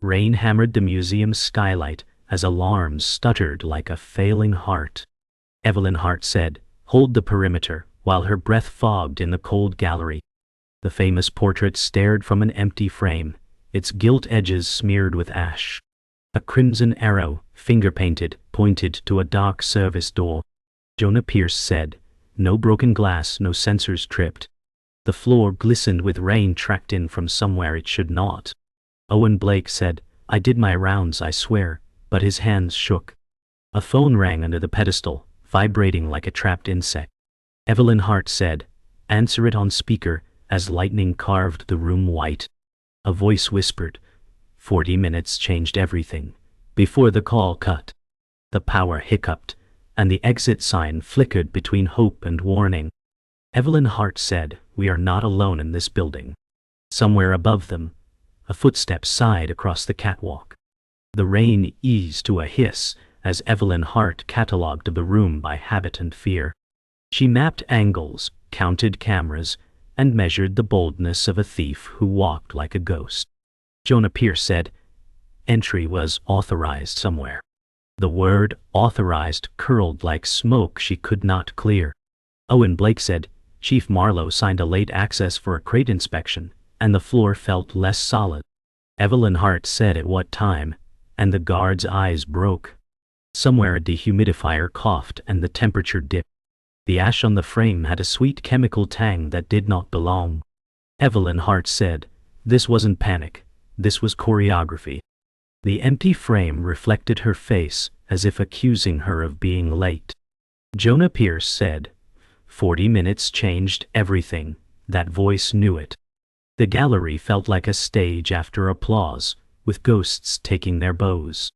Rain hammered the museum's skylight as alarms stuttered like a failing heart. Evelyn Hart said, "Hold the perimeter," while her breath fogged in the cold gallery. The famous portrait stared from an empty frame, its gilt edges smeared with ash. A crimson arrow, finger-painted, pointed to a dark service door. Jonah Pierce said, "No broken glass, no sensors tripped." The floor glistened with rain tracked in from somewhere it should not. Owen Blake said, "I did my rounds, I swear," but his hands shook. A phone rang under the pedestal, vibrating like a trapped insect. Evelyn Hart said, "Answer it on speaker," as lightning carved the room white. A voice whispered, 40 minutes changed everything, before the call cut. The power hiccuped, and the exit sign flickered between hope and warning. Evelyn Hart said, "We are not alone in this building." Somewhere above them, a footstep sighed across the catwalk. The rain eased to a hiss as Evelyn Hart catalogued the room by habit and fear. She mapped angles, counted cameras, and measured the boldness of a thief who walked like a ghost. Jonah Pierce said, "Entry was authorized somewhere." The word authorized curled like smoke she could not clear. Owen Blake said, "Chief Marlowe signed a late access for a crate inspection, and the floor felt less solid." Evelyn Hart said at what time, and the guard's eyes broke. Somewhere a dehumidifier coughed and the temperature dipped. The ash on the frame had a sweet chemical tang that did not belong. Evelyn Hart said, "This wasn't panic, this was choreography." The empty frame reflected her face as if accusing her of being late. Jonah Pierce said, 40 minutes changed everything, that voice knew it. The gallery felt like a stage after applause, with ghosts taking their bows.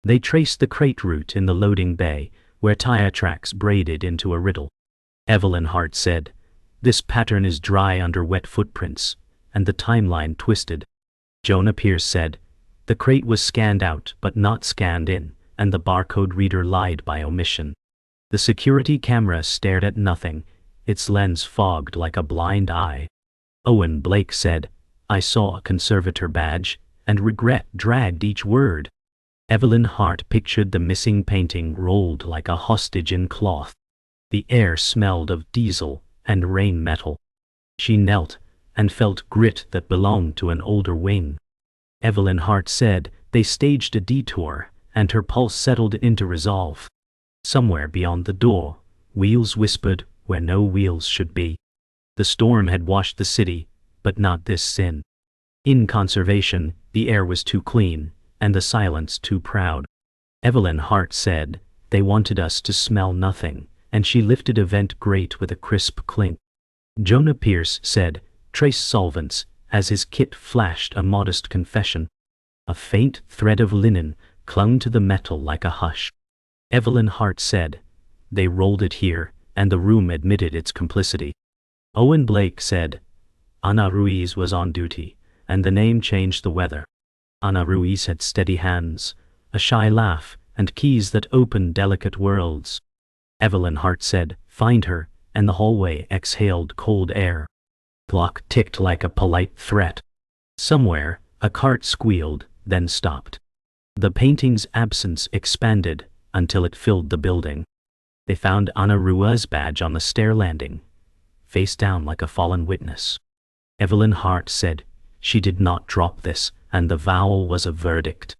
They traced the crate route in the loading bay, where tire tracks braided into a riddle. Evelyn Hart said, "This pattern is dry under wet footprints," and the timeline twisted. Jonah Pierce said, "The crate was scanned out but not scanned in, and the barcode reader lied by omission." The security camera stared at nothing, its lens fogged like a blind eye. Owen Blake said, "I saw a conservator badge, and regret dragged each word." Evelyn Hart pictured the missing painting rolled like a hostage in cloth. The air smelled of diesel and rain metal. She knelt and felt grit that belonged to an older wing. Evelyn Hart said, "They staged a detour," and her pulse settled into resolve. Somewhere beyond the door, wheels whispered where no wheels should be. The storm had washed the city, but not this sin. In conservation, the air was too clean, and the silence too proud. Evelyn Hart said, "They wanted us to smell nothing," and she lifted a vent grate with a crisp clink. Jonah Pierce said, "Trace solvents," as his kit flashed a modest confession. A faint thread of linen clung to the metal like a hush. Evelyn Hart said, "They rolled it here," and the room admitted its complicity. Owen Blake said, "Ana Ruiz was on duty, and the name changed the weather." Ana Ruiz had steady hands, a shy laugh, and keys that opened delicate worlds. Evelyn Hart said, "Find her," and the hallway exhaled cold air. Clock ticked like a polite threat. Somewhere, a cart squealed, then stopped. The painting's absence expanded until it filled the building. They found Ana Ruiz's badge on the stair landing, face down like a fallen witness. Evelyn Hart said, "She did not drop this," and the vowel was a verdict.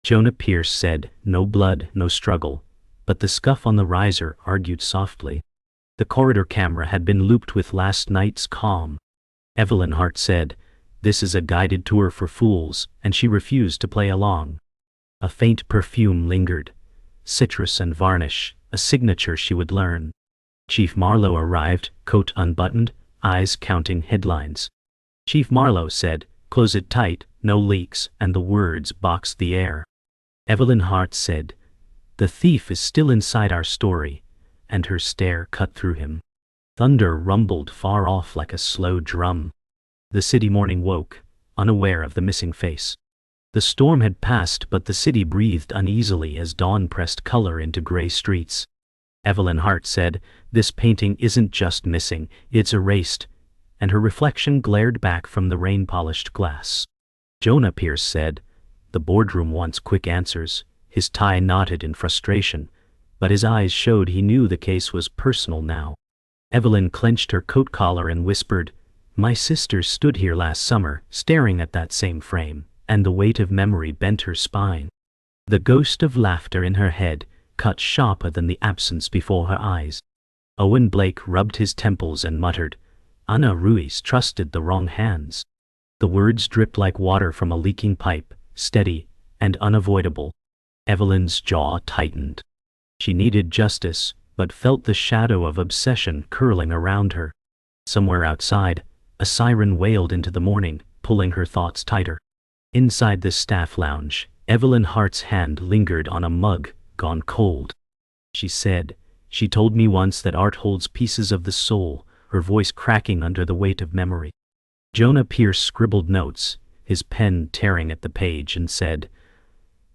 Jonah Pierce said, "No blood, no struggle," but the scuff on the riser argued softly. The corridor camera had been looped with last night's calm. Evelyn Hart said, "This is a guided tour for fools," and she refused to play along. A faint perfume lingered, citrus and varnish, a signature she would learn. Chief Marlowe arrived, coat unbuttoned, eyes counting headlines. Chief Marlowe said, "Close it tight, no leaks," and the words boxed the air. Evelyn Hart said, "The thief is still inside our story," and her stare cut through him. Thunder rumbled far off like a slow drum. The city morning woke, unaware of the missing face. The storm had passed, but the city breathed uneasily as dawn pressed color into gray streets. Evelyn Hart said, "This painting isn't just missing, it's erased," and her reflection glared back from the rain-polished glass. Jonah Pierce said, The boardroom wants quick answers. His tie knotted in frustration, but his eyes showed he knew the case was personal now. Evelyn clenched her coat collar and whispered, "My sister stood here last summer, staring at that same frame, and the weight of memory bent her spine." The ghost of laughter in her head cut sharper than the absence before her eyes. Owen Blake rubbed his temples and muttered, "Ana Ruiz trusted the wrong hands." The words dripped like water from a leaking pipe, steady and unavoidable. Evelyn's jaw tightened. She needed justice, but felt the shadow of obsession curling around her. Somewhere outside, a siren wailed into the morning, pulling her thoughts tighter. Inside the staff lounge, Evelyn Hart's hand lingered on a mug, gone cold. She said, "She told me once that art holds pieces of the soul," her voice cracking under the weight of memory. Jonah Pierce scribbled notes, his pen tearing at the page, and said,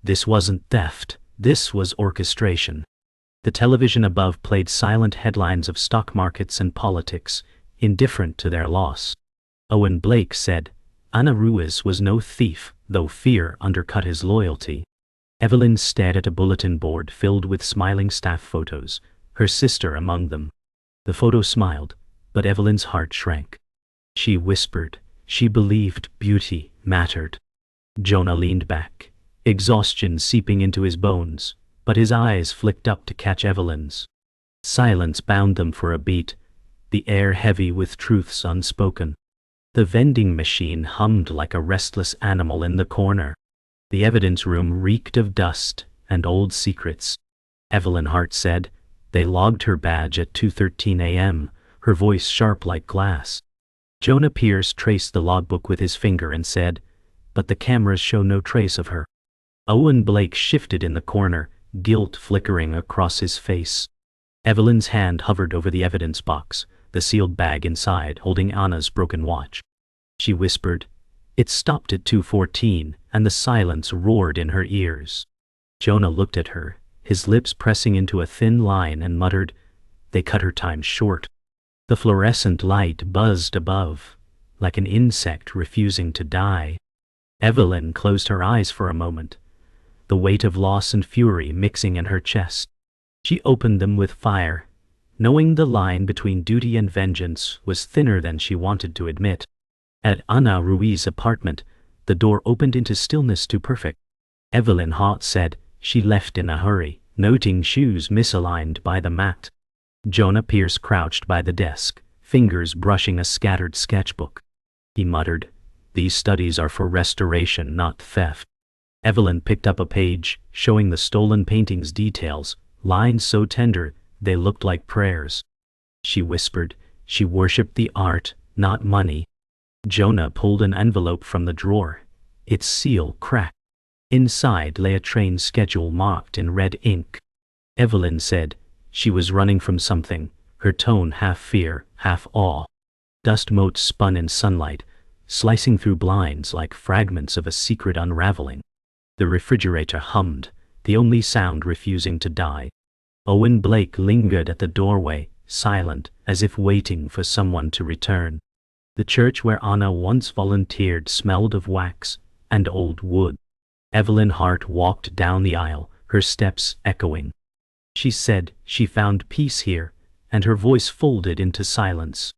"This wasn't theft, this was orchestration." The television above played silent headlines of stock markets and politics, indifferent to their loss. Owen Blake said, "Ana Ruiz was no thief, though fear undercut his loyalty." Evelyn stared at a bulletin board filled with smiling staff photos, her sister among them. The photo smiled, but Evelyn's heart shrank. She whispered, she believed beauty mattered. Jonah leaned back, exhaustion seeping into his bones, but his eyes flicked up to catch Evelyn's. Silence bound them for a beat, the air heavy with truths unspoken. The vending machine hummed like a restless animal in the corner. The evidence room reeked of dust and old secrets. Evelyn Hart said, "They logged her badge at 2:13 a.m., her voice sharp like glass." Jonah Pierce traced the logbook with his finger and said, "But the cameras show no trace of her." Owen Blake shifted in the corner, guilt flickering across his face. Evelyn's hand hovered over the evidence box, the sealed bag inside holding Anna's broken watch. She whispered, "It stopped at 2:14, and the silence roared in her ears." Jonah looked at her, his lips pressing into a thin line, and muttered, "They cut her time short." The fluorescent light buzzed above, like an insect refusing to die. Evelyn closed her eyes for a moment, the weight of loss and fury mixing in her chest. She opened them with fire, knowing the line between duty and vengeance was thinner than she wanted to admit. At Ana Ruiz's apartment, the door opened into stillness too perfect. Evelyn Hart said she left in a hurry, noting shoes misaligned by the mat. Jonah Pierce crouched by the desk, fingers brushing a scattered sketchbook. He muttered, "These studies are for restoration, not theft." Evelyn picked up a page, showing the stolen painting's details, lines so tender they looked like prayers. She whispered, "She worshipped the art, not money." Jonah pulled an envelope from the drawer, its seal cracked. Inside lay a train schedule marked in red ink. Evelyn said, she was running from something, her tone half fear, half awe. Dust motes spun in sunlight, slicing through blinds like fragments of a secret unraveling. The refrigerator hummed, the only sound refusing to die. Owen Blake lingered at the doorway, silent, as if waiting for someone to return. The church where Anna once volunteered smelled of wax and old wood. Evelyn Hart walked down the aisle, her steps echoing. She said she found peace here, and her voice folded into silence.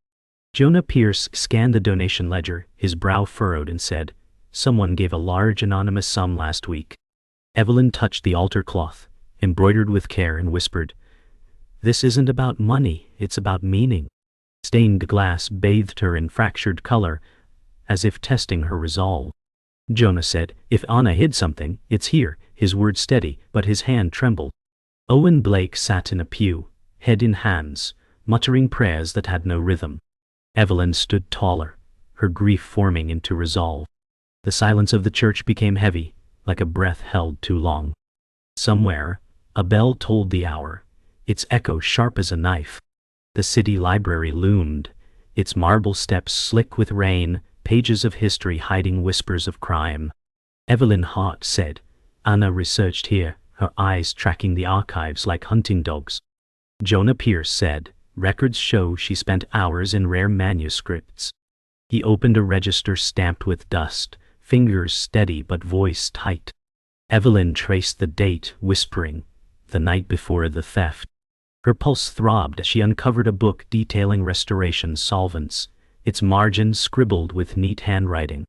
Jonah Pierce scanned the donation ledger, his brow furrowed, and said, "Someone gave a large anonymous sum last week." Evelyn touched the altar cloth, embroidered with care, and whispered, "This isn't about money, it's about meaning." Stained glass bathed her in fractured color, as if testing her resolve. Jonah said, "If Anna hid something, it's here," his words steady, but his hand trembled. Owen Blake sat in a pew, head in hands, muttering prayers that had no rhythm. Evelyn stood taller, her grief forming into resolve. The silence of the church became heavy, like a breath held too long. Somewhere, a bell tolled the hour, its echo sharp as a knife. The city library loomed, its marble steps slick with rain, pages of history hiding whispers of crime. Evelyn Hart said, "Anna researched here, her eyes tracking the archives like hunting dogs." Jonah Pierce said, "Records show she spent hours in rare manuscripts." He opened a register stamped with dust, fingers steady but voice tight. Evelyn traced the date, whispering, "The night before the theft." Her pulse throbbed as she uncovered a book detailing restoration solvents, its margins scribbled with neat handwriting.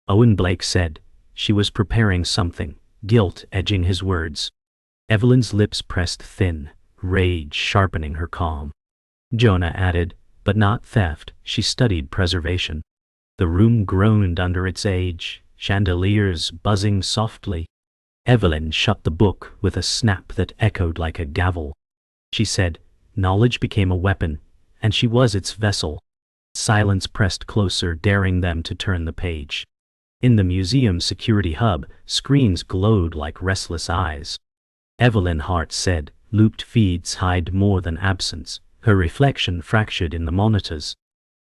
Owen Blake said she was preparing something, guilt edging his words. Evelyn's lips pressed thin, rage sharpening her calm. Jonah added, "But not theft, she studied preservation." The room groaned under its age, chandeliers buzzing softly. Evelyn shut the book with a snap that echoed like a gavel. She said, knowledge became a weapon, and she was its vessel. Silence pressed closer, daring them to turn the page. In the museum's security hub, screens glowed like restless eyes. Evelyn Hart said, "Looped feeds hide more than absence." Her reflection fractured in the monitors.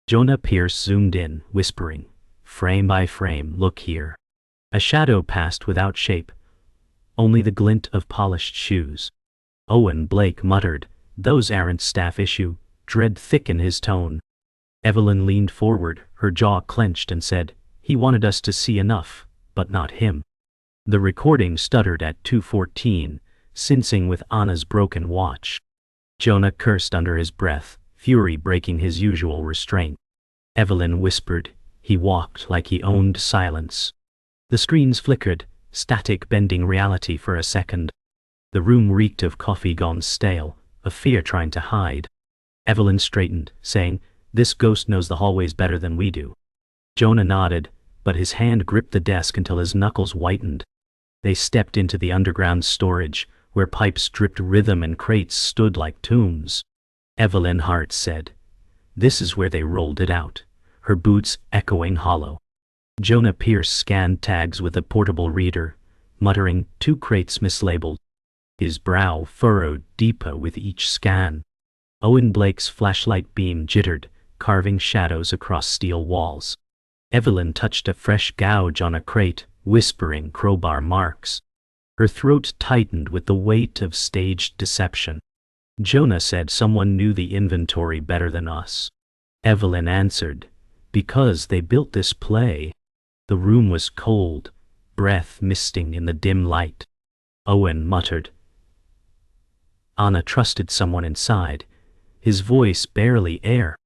Jonah Pierce zoomed in, whispering, "Frame by frame, look here." A shadow passed without shape, only the glint of polished shoes. Owen Blake muttered, "Those aren't staff issue," dread thick in his tone. Evelyn leaned forward, her jaw clenched, and said, "He wanted us to see enough, but not him." The recording stuttered at 2:14, syncing with Anna's broken watch. Jonah cursed under his breath, fury breaking his usual restraint. Evelyn whispered, "He walked like he owned silence." The screens flickered, static bending reality for a second. The room reeked of coffee gone stale, of fear trying to hide. Evelyn straightened, saying, "This ghost knows the hallways better than we do." Jonah nodded, but his hand gripped the desk until his knuckles whitened. They stepped into the underground storage, where pipes dripped rhythm and crates stood like tombs. Evelyn Hart said, "This is where they rolled it out," her boots echoing hollow. Jonah Pierce scanned tags with a portable reader, muttering, "2 crates mislabeled." His brow furrowed deeper with each scan. Owen Blake's flashlight beam jittered, carving shadows across steel walls. Evelyn touched a fresh gouge on a crate, whispering crowbar marks. Her throat tightened with the weight of staged deception. Jonah said someone knew the inventory better than us. Evelyn answered, "Because they built this play." The room was cold, breath misting in the dim light. Owen muttered. Anna trusted someone inside, his voice barely air.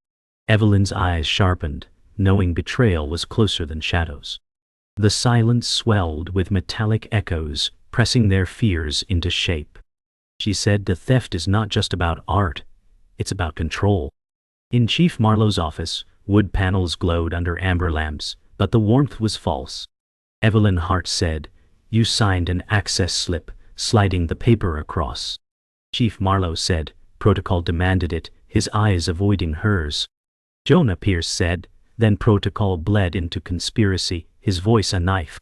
Evelyn's eyes sharpened, knowing betrayal was closer than shadows. The silence swelled with metallic echoes, pressing their fears into shape. She said the theft is not just about art, it's about control. In Chief Marlowe's office, wood panels glowed under amber lamps, but the warmth was false. Evelyn Hart said, "You signed an access slip, sliding the paper across." Chief Marlowe said, "Protocol demanded it," his eyes avoiding hers. Jonah Pierce said, "Then protocol bled into conspiracy," his voice a knife.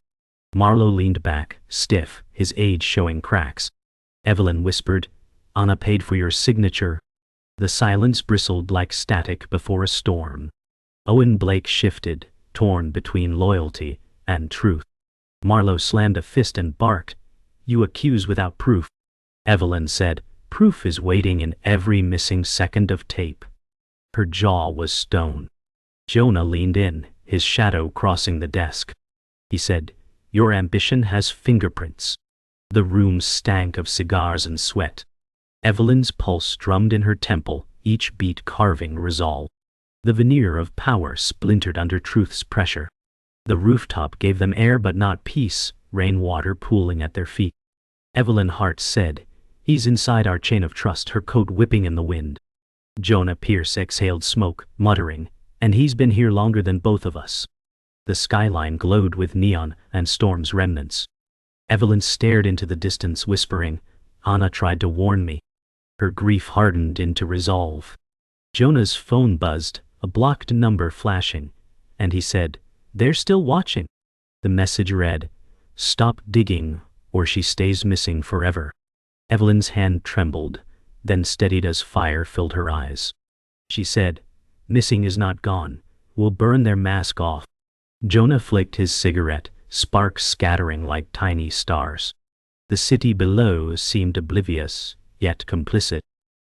Marlowe leaned back, stiff, his age showing cracks. Evelyn whispered, "Anna paid for your signature." The silence bristled like static before a storm. Owen Blake shifted, torn between loyalty and truth. Marlowe slammed a fist and barked, "You accuse without proof." Evelyn said, "Proof is waiting in every missing second of tape." Her jaw was stone. Jonah leaned in, his shadow crossing the desk. He said, "Your ambition has fingerprints." The room stank of cigars and sweat. Evelyn's pulse drummed in her temple, each beat carving resolve. The veneer of power splintered under truth's pressure. The rooftop gave them air but not peace, rainwater pooling at their feet. Evelyn Hart said, "He's inside our chain of trust," her coat whipping in the wind. Jonah Pierce exhaled smoke, muttering, "And he's been here longer than both of us." The skyline glowed with neon and storm's remnants. Evelyn stared into the distance, whispering, "Anna tried to warn me." Her grief hardened into resolve. Jonah's phone buzzed, a blocked number flashing, and he said, "They're still watching." The message read, "Stop digging, or she stays missing forever." Evelyn's hand trembled, then steadied as fire filled her eyes. She said, "Missing is not gone. We'll burn their mask off." Jonah flicked his cigarette, sparks scattering like tiny stars. The city below seemed oblivious, yet complicit.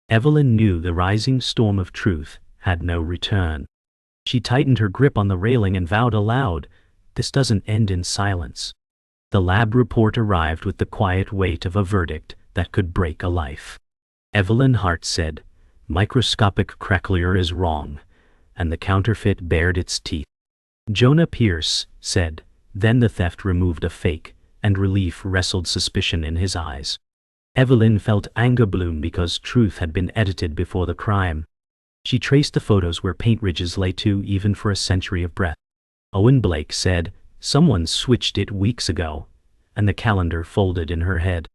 Evelyn knew the rising storm of truth had no return. She tightened her grip on the railing and vowed aloud, this doesn't end in silence. The lab report arrived with the quiet weight of a verdict that could break a life. Evelyn Hart said, "Microscopic crackler is wrong," and the counterfeit bared its teeth. Jonah Pierce said, "Then the theft removed a fake," and relief wrestled suspicion in his eyes. Evelyn felt anger bloom because truth had been edited before the crime. She traced the photos where paint ridges lay too even for a century of breath. Owen Blake said, "Someone switched it weeks ago," and the calendar folded in her head.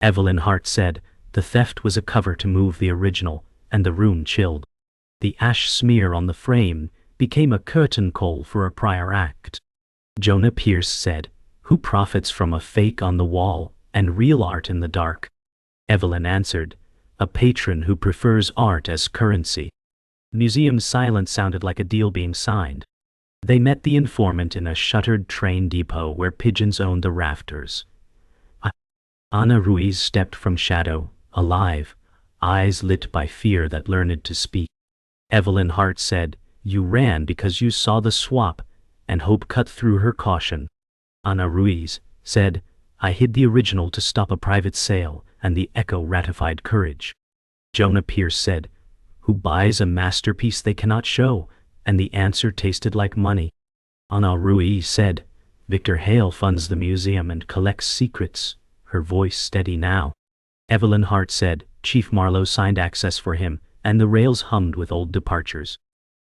Evelyn Hart said, "The theft was a cover to move the original," and the room chilled. The ash smear on the frame became a curtain call for a prior act. Jonah Pierce said, "Who profits from a fake on the wall and real art in the dark?" Evelyn answered, "A patron who prefers art as currency." Museum's silence sounded like a deal being signed. They met the informant in a shuttered train depot where pigeons owned the rafters. Ana Ruiz stepped from shadow, alive, eyes lit by fear that learned to speak. Evelyn Hart said, "You ran because you saw the swap," and hope cut through her caution. Ana Ruiz said, "I hid the original to stop a private sale," and the echo ratified courage. Jonah Pierce said, "Who buys a masterpiece they cannot show?" and the answer tasted like money. Ana Ruiz said, "Victor Hale funds the museum and collects secrets," her voice steady now. Evelyn Hart said, "Chief Marlowe signed access for him," and the rails hummed with old departures.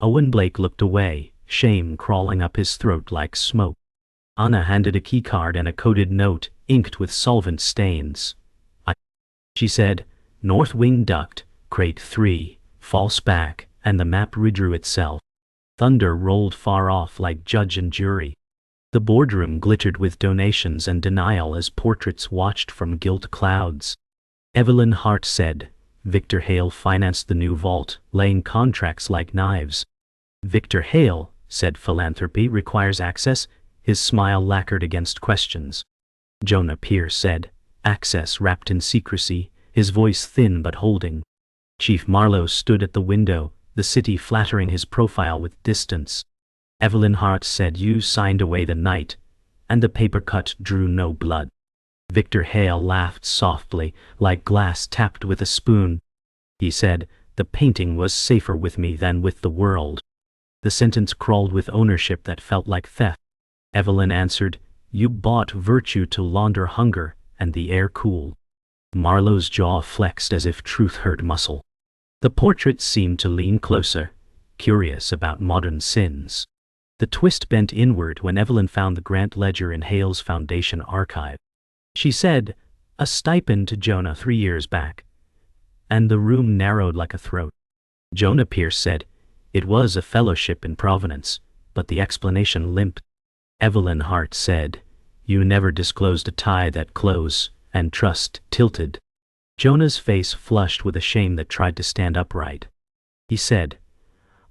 Owen Blake looked away, shame crawling up his throat like smoke. Anna handed a keycard and a coded note, inked with solvent stains. She said, "North Wing Duct, Crate 3, false back," and the map redrew itself. Thunder rolled far off like judge and jury. The boardroom glittered with donations and denial as portraits watched from gilt clouds. Evelyn Hart said, "Victor Hale financed the new vault, laying contracts like knives." Victor Hale said, "Philanthropy requires access." His smile lacquered against questions. Jonah Pierce said, "Access wrapped in secrecy," his voice thin but holding. Chief Marlowe stood at the window, the city flattering his profile with distance. Evelyn Hart said, "You signed away the night," and the paper cut drew no blood. Victor Hale laughed softly, like glass tapped with a spoon. He said, "The painting was safer with me than with the world." The sentence crawled with ownership that felt like theft. Evelyn answered, "You bought virtue to launder hunger," and the air cooled. Marlowe's jaw flexed as if truth hurt muscle. The portrait seemed to lean closer, curious about modern sins. The twist bent inward when Evelyn found the grant ledger in Hale's Foundation archive. She said, "A stipend to Jonah 3 years back." And the room narrowed like a throat. Jonah Pierce said, "It was a fellowship in Provenance," but the explanation limped. Evelyn Hart said, "You never disclosed a tie that close," and trust tilted. Jonah's face flushed with a shame that tried to stand upright. He said,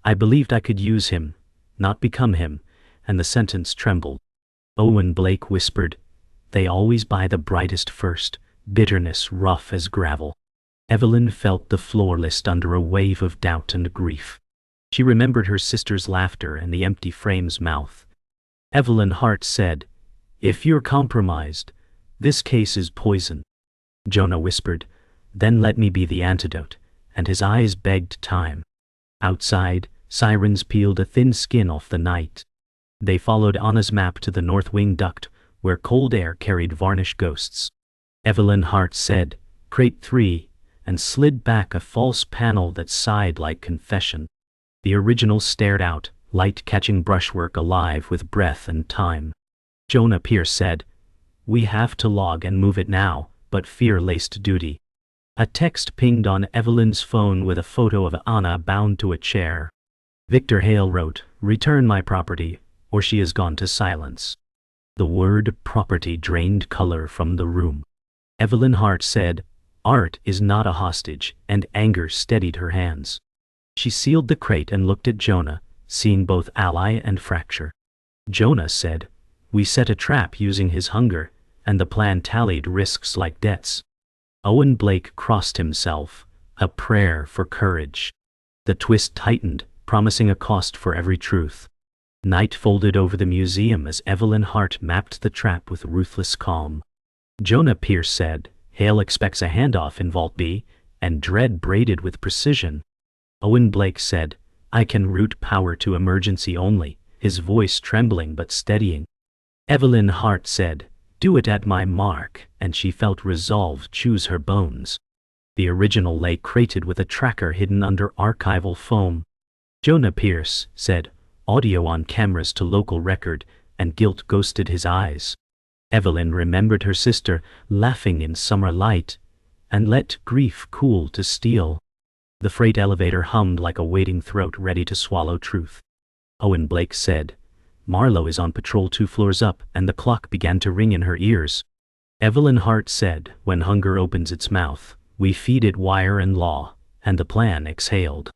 "I believed I could use him, not become him," and the sentence trembled. Owen Blake whispered, "They always buy the brightest first," bitterness rough as gravel. Evelyn felt the floor list under a wave of doubt and grief. She remembered her sister's laughter and the empty frame's mouth. Evelyn Hart said, "If you're compromised, this case is poison." Jonah whispered, "Then let me be the antidote," and his eyes begged time. Outside, sirens peeled a thin skin off the night. They followed Anna's map to the North Wing Duct, where cold air carried varnish ghosts. Evelyn Hart said, "Crate 3, and slid back a false panel that sighed like confession. The original stared out, light-catching brushwork alive with breath and time. Jonah Pierce said, "We have to log and move it now," but fear laced duty. A text pinged on Evelyn's phone with a photo of Anna bound to a chair. Victor Hale wrote, "Return my property, or she has gone to silence." The word property drained color from the room. Evelyn Hart said, "Art is not a hostage," and anger steadied her hands. She sealed the crate and looked at Jonah, seeing both ally and fracture. Jonah said, "We set a trap using his hunger, and the plan tallied risks like debts." Owen Blake crossed himself, a prayer for courage. The twist tightened, promising a cost for every truth. Night folded over the museum as Evelyn Hart mapped the trap with ruthless calm. Jonah Pierce said, Hale expects a handoff in Vault B, and Dread braided with precision. Owen Blake said, I can route power to emergency only, his voice trembling but steadying. Evelyn Hart said, do it at my mark, and she felt resolve choose her bones. The original lay crated with a tracker hidden under archival foam. Jonah Pierce said, audio on cameras to local record, and guilt ghosted his eyes. Evelyn remembered her sister laughing in summer light, and let grief cool to steel. The freight elevator hummed like a waiting throat ready to swallow truth. Owen Blake said, Marlowe is on patrol 2 floors up, and the clock began to ring in her ears. Evelyn Hart said, when hunger opens its mouth, we feed it wire and law, and the plan exhaled.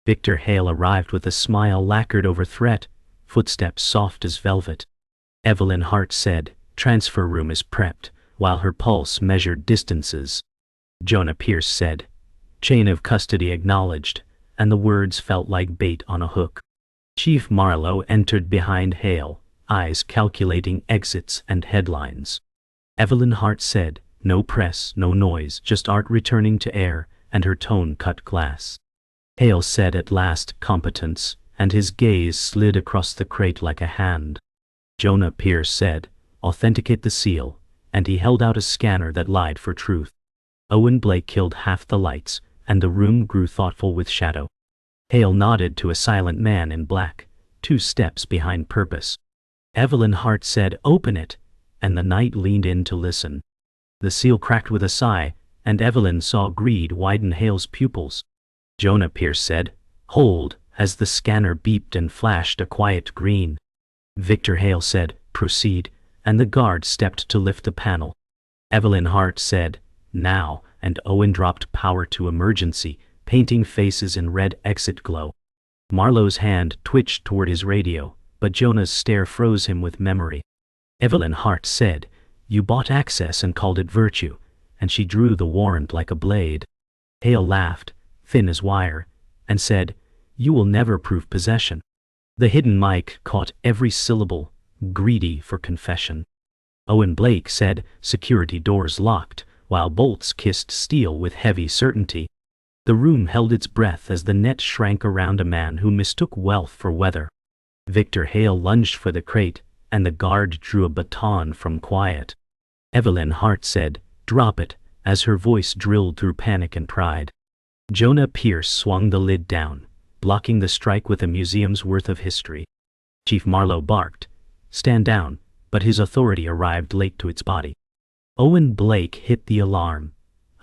Victor Hale arrived with a smile lacquered over threat, footsteps soft as velvet. Evelyn Hart said, transfer room is prepped, while her pulse measured distances. Jonah Pierce said, chain of custody acknowledged, and the words felt like bait on a hook. Chief Marlowe entered behind Hale, eyes calculating exits and headlines. Evelyn Hart said, no press, no noise, just art returning to air, and her tone cut glass. Hale said at last, competence, and his gaze slid across the crate like a hand. Jonah Pierce said, authenticate the seal, and he held out a scanner that lied for truth. Owen Blake killed half the lights, and the room grew thoughtful with shadow. Hale nodded to a silent man in black, 2 steps behind purpose. Evelyn Hart said, open it, and the night leaned in to listen. The seal cracked with a sigh, and Evelyn saw greed widen Hale's pupils. Jonah Pierce said, hold, as the scanner beeped and flashed a quiet green. Victor Hale said, proceed, and the guard stepped to lift the panel. Evelyn Hart said, now, and Owen dropped power to emergency, painting faces in red exit glow. Marlowe's hand twitched toward his radio, but Jonah's stare froze him with memory. Evelyn Hart said, you bought access and called it virtue, and she drew the warrant like a blade. Hale laughed, thin as wire, and said, you will never prove possession. The hidden mic caught every syllable, greedy for confession. Owen Blake said, security doors locked, while bolts kissed steel with heavy certainty. The room held its breath as the net shrank around a man who mistook wealth for weather. Victor Hale lunged for the crate, and the guard drew a baton from quiet. Evelyn Hart said, drop it, as her voice drilled through panic and pride. Jonah Pierce swung the lid down, blocking the strike with a museum's worth of history. Chief Marlowe barked, stand down, but his authority arrived late to its body. Owen Blake hit the alarm,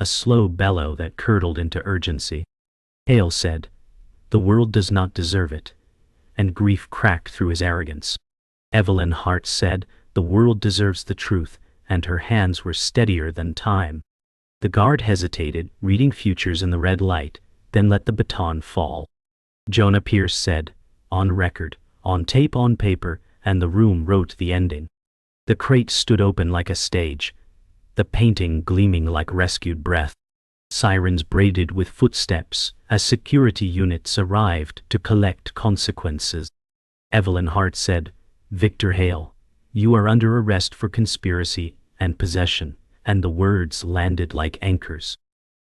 a slow bellow that curdled into urgency. Hale said, the world does not deserve it, and grief cracked through his arrogance. Evelyn Hart said, the world deserves the truth, and her hands were steadier than time. The guard hesitated, reading futures in the red light, then let the baton fall. Jonah Pierce said, on record, on tape, on paper, and the room wrote the ending. The crate stood open like a stage, the painting gleaming like rescued breath. Sirens braided with footsteps as security units arrived to collect consequences. Evelyn Hart said, Victor Hale, you are under arrest for conspiracy and possession, and the words landed like anchors.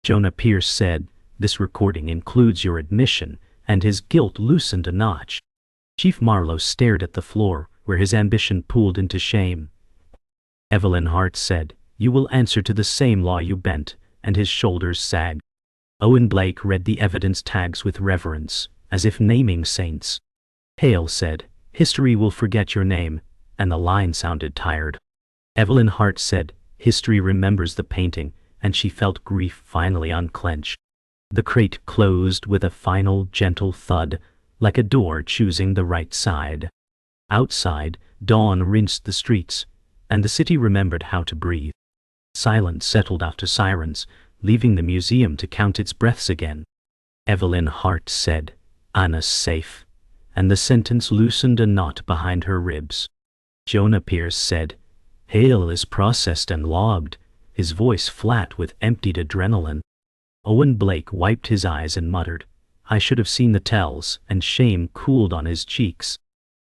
Jonah Pierce said, this recording includes your admission, and his guilt loosened a notch. Chief Marlowe stared at the floor, where his ambition pooled into shame. Evelyn Hart said, you will answer to the same law you bent, and his shoulders sagged. Owen Blake read the evidence tags with reverence, as if naming saints. Hale said, history will forget your name, and the line sounded tired. Evelyn Hart said, history remembers the painting, and she felt grief finally unclench. The crate closed with a final gentle thud, like a door choosing the right side. Outside, dawn rinsed the streets, and the city remembered how to breathe. Silence settled after sirens, leaving the museum to count its breaths again. Evelyn Hart said, Anna's safe, and the sentence loosened a knot behind her ribs. Jonah Pierce said, Hale is processed and logged, his voice flat with emptied adrenaline. Owen Blake wiped his eyes and muttered, I should have seen the tells, and shame cooled on his cheeks.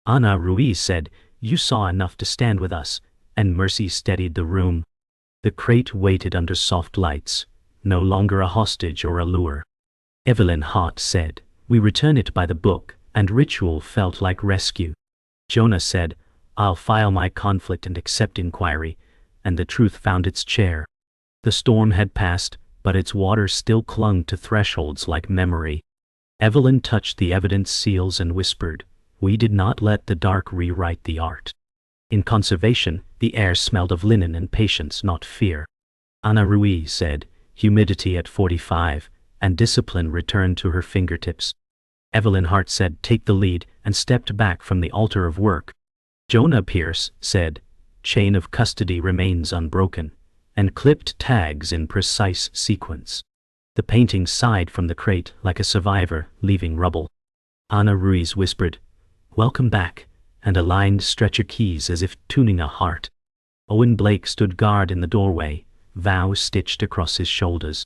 Ana Ruiz said, "You saw enough to stand with us," and Mercy steadied the room. The crate waited under soft lights, no longer a hostage or a lure. Evelyn Hart said, "We return it by the book," and ritual felt like rescue. Jonah said, "I'll file my conflict and accept inquiry," and the truth found its chair. The storm had passed, but its water still clung to thresholds like memory. Evelyn touched the evidence seals and whispered, "We did not let the dark rewrite the art." In conservation, the air smelled of linen and patience, not fear. Ana Ruiz said, "Humidity at 45, and discipline returned to her fingertips." Evelyn Hart said, "Take the lead," and stepped back from the altar of work. Jonah Pierce said, "Chain of custody remains unbroken," and clipped tags in precise sequence. The painting sighed from the crate like a survivor leaving rubble. Ana Ruiz whispered, "Welcome back," and aligned stretcher keys as if tuning a heart. Owen Blake stood guard in the doorway, vow stitched across his shoulders.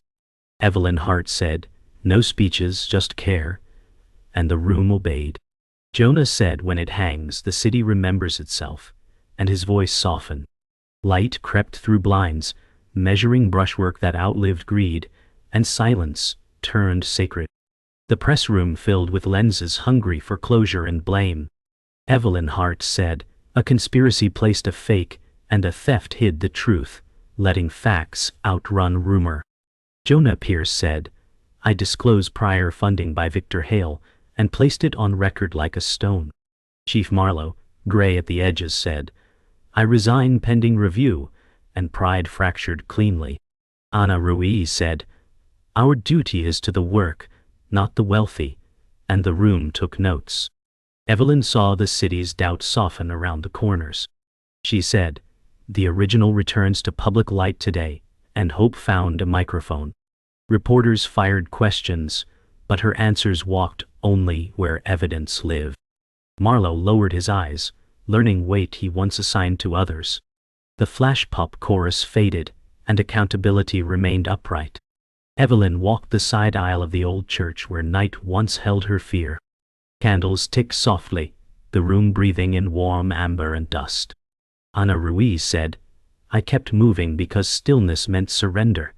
Evelyn Hart said, "No speeches, just care," and the room obeyed. Jonah said, "When it hangs, the city remembers itself," and his voice softened. Light crept through blinds, measuring brushwork that outlived greed, and silence turned sacred. The press room filled with lenses hungry for closure and blame. Evelyn Hart said, "A conspiracy placed a fake, and a theft hid the truth, letting facts outrun rumor." Jonah Pierce said, "I disclose prior funding by Victor Hale, and placed it on record like a stone." Chief Marlowe, gray at the edges, said, "I resign pending review," and pride fractured cleanly. Ana Ruiz said, "Our duty is to the work, not the wealthy," and the room took notes. Evelyn saw the city's doubt soften around the corners. She said, "The original returns to public light today," and hope found a microphone. Reporters fired questions, but her answers walked only where evidence lived. Marlowe lowered his eyes, learning weight he once assigned to others. The flash pop chorus faded, and accountability remained upright. Evelyn walked the side aisle of the old church where night once held her fear. Candles ticked softly, the room breathing in warm amber and dust. Ana Ruiz said, "I kept moving because stillness meant surrender,"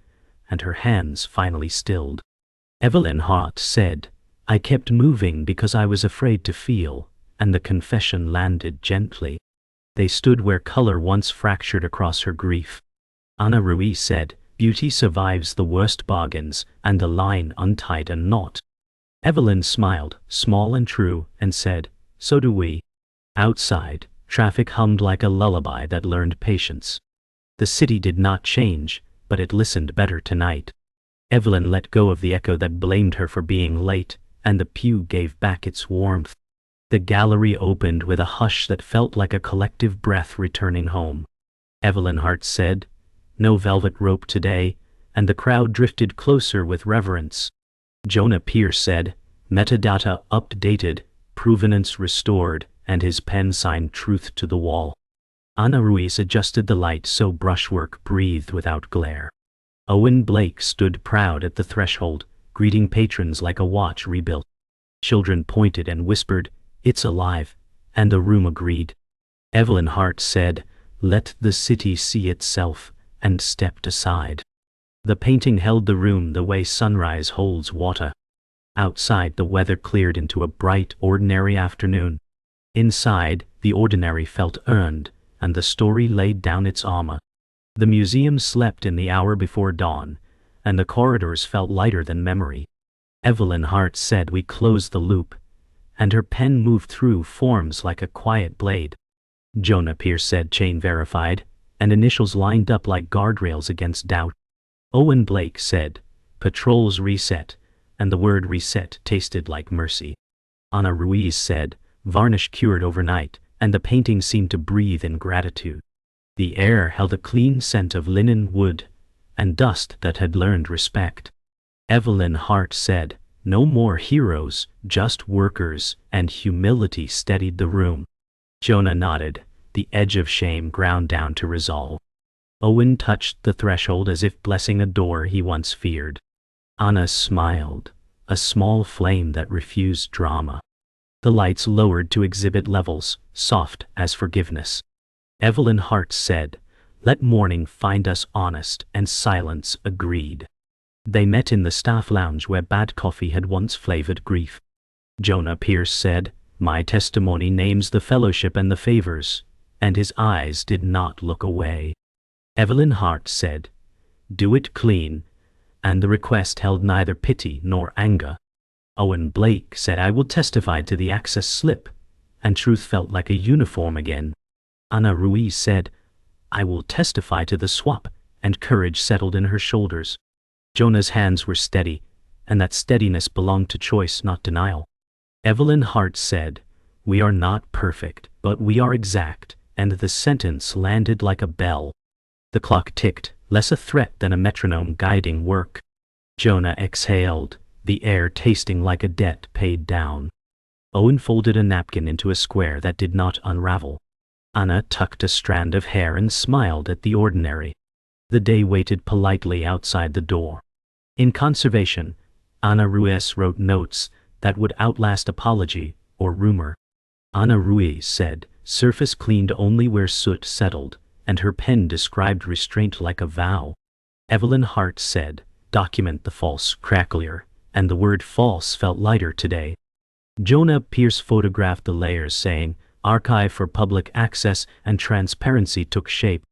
and her hands finally stilled. Evelyn Hart said, "I kept moving because I was afraid to feel," and the confession landed gently. They stood where color once fractured across her grief. Ana Ruiz said, "Beauty survives the worst bargains," and the line untied a knot. Evelyn smiled, small and true, and said, "So do we." Outside, traffic hummed like a lullaby that learned patience. The city did not change, but it listened better tonight. Evelyn let go of the echo that blamed her for being late, and the pew gave back its warmth. The gallery opened with a hush that felt like a collective breath returning home. Evelyn Hart said, "No velvet rope today," and the crowd drifted closer with reverence. Jonah Pierce said, "Metadata updated, provenance restored," and his pen signed truth to the wall. Ana Ruiz adjusted the light so brushwork breathed without glare. Owen Blake stood proud at the threshold, greeting patrons like a watch rebuilt. Children pointed and whispered, "It's alive," and the room agreed. Evelyn Hart said, "Let the city see itself," and stepped aside. The painting held the room the way sunrise holds water. Outside, the weather cleared into a bright, ordinary afternoon. Inside, the ordinary felt earned, and the story laid down its armor. The museum slept in the hour before dawn, and the corridors felt lighter than memory. Evelyn Hart said, "We closed the loop," and her pen moved through forms like a quiet blade. Jonah Pierce said, "Chain verified," and initials lined up like guardrails against doubt. Owen Blake said, "Patrols reset," and the word reset tasted like mercy. Ana Ruiz said, "Varnish cured overnight," and the painting seemed to breathe in gratitude. The air held a clean scent of linen, wood, and dust that had learned respect. Evelyn Hart said, "No more heroes, just workers," and humility steadied the room. Jonah nodded, the edge of shame ground down to resolve. Owen touched the threshold as if blessing a door he once feared. Anna smiled, a small flame that refused drama. The lights lowered to exhibit levels, soft as forgiveness. Evelyn Hart said, "Let morning find us honest," and silence agreed. They met in the staff lounge where bad coffee had once flavored grief. Jonah Pierce said, "My testimony names the fellowship and the favors," and his eyes did not look away. Evelyn Hart said, "Do it clean," and the request held neither pity nor anger. Owen Blake said, "I will testify to the access slip," and truth felt like a uniform again. Ana Ruiz said, "I will testify to the swap," and courage settled in her shoulders. Jonah's hands were steady, and that steadiness belonged to choice, not denial. Evelyn Hart said, "We are not perfect, but we are exact," and the sentence landed like a bell. The clock ticked, less a threat than a metronome guiding work. Jonah exhaled, the air tasting like a debt paid down. Owen folded a napkin into a square that did not unravel. Anna tucked a strand of hair and smiled at the ordinary. The day waited politely outside the door. In conservation, Ana Ruiz wrote notes that would outlast apology or rumor. Ana Ruiz said, "Surface cleaned only where soot settled," and her pen described restraint like a vow. Evelyn Hart said, "Document the false cracklier," and the word false felt lighter today. Jonah Pierce photographed the layers, saying, "Archive for public access," and transparency took shape.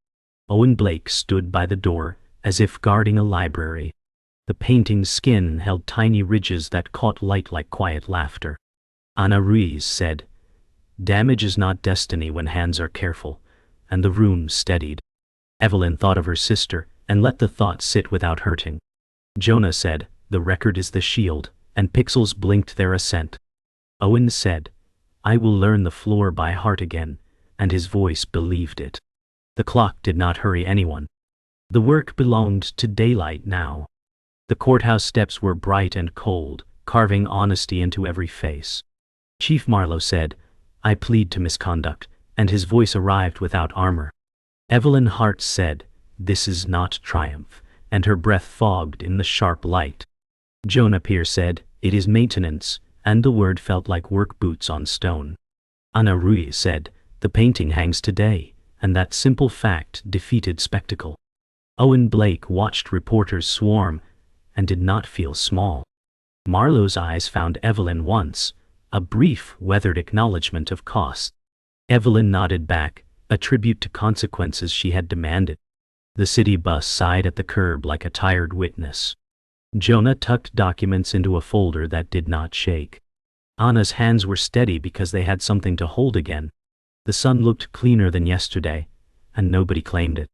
Owen Blake stood by the door, as if guarding a library. The painting's skin held tiny ridges that caught light like quiet laughter. Ana Ruiz said, "Damage is not destiny when hands are careful," and the room steadied. Evelyn thought of her sister, and let the thought sit without hurting. Jonah said, "The record is the shield," and pixels blinked their assent. Owen said, "I will learn the floor by heart again," and his voice believed it. The clock did not hurry anyone. The work belonged to daylight now. The courthouse steps were bright and cold, carving honesty into every face. Chief Marlowe said, "I plead to misconduct," and his voice arrived without armor. Evelyn Hart said, "This is not triumph," and her breath fogged in the sharp light. Jonah Pierce said, "It is maintenance," and the word felt like work boots on stone. Ana Ruiz said, "The painting hangs today," and that simple fact defeated spectacle. Owen Blake watched reporters swarm and did not feel small. Marlowe's eyes found Evelyn once, a brief, weathered acknowledgement of cost. Evelyn nodded back, a tribute to consequences she had demanded. The city bus sighed at the curb like a tired witness. Jonah tucked documents into a folder that did not shake. Anna's hands were steady because they had something to hold again. The sun looked cleaner than yesterday, and nobody claimed it.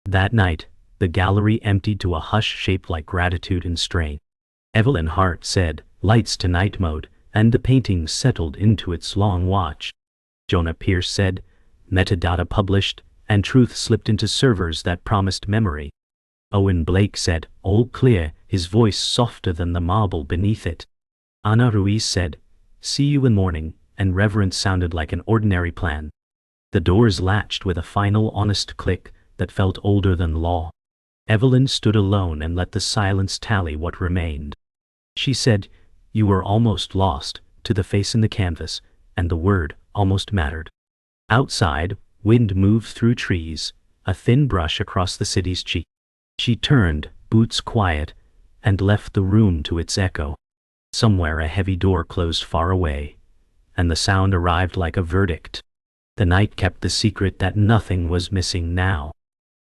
That night, the gallery emptied to a hush shaped like gratitude and strain. Evelyn Hart said, "Lights to night mode," and the painting settled into its long watch. Jonah Pierce said, "Metadata published," and truth slipped into servers that promised memory. Owen Blake said, "All clear," his voice softer than the marble beneath it. Ana Ruiz said, "See you in morning," and reverence sounded like an ordinary plan. The doors latched with a final honest click that felt older than law. Evelyn stood alone and let the silence tally what remained. She said, "You were almost lost," to the face in the canvas, and the word almost mattered. Outside, wind moved through trees, a thin brush across the city's cheek. She turned, boots quiet, and left the room to its echo. Somewhere a heavy door closed far away, and the sound arrived like a verdict. The night kept the secret that nothing was missing now.